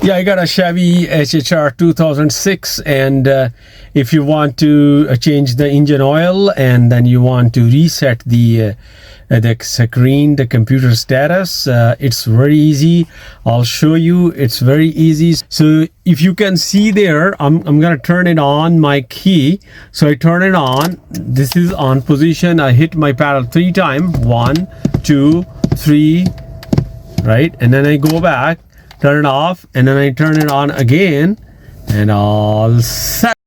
Yeah, I got a Chevy HHR 2006, and if you want to change the engine oil and then you want to reset the screen, the computer status, it's very easy. I'll show you. It's very easy. So if you can see there, I'm gonna turn it on my key. So I turn it on. This is on position. I hit my paddle 3 times. 1, 2, 3, right? And then I go back, turn it off, and then I turn it on again, and all set.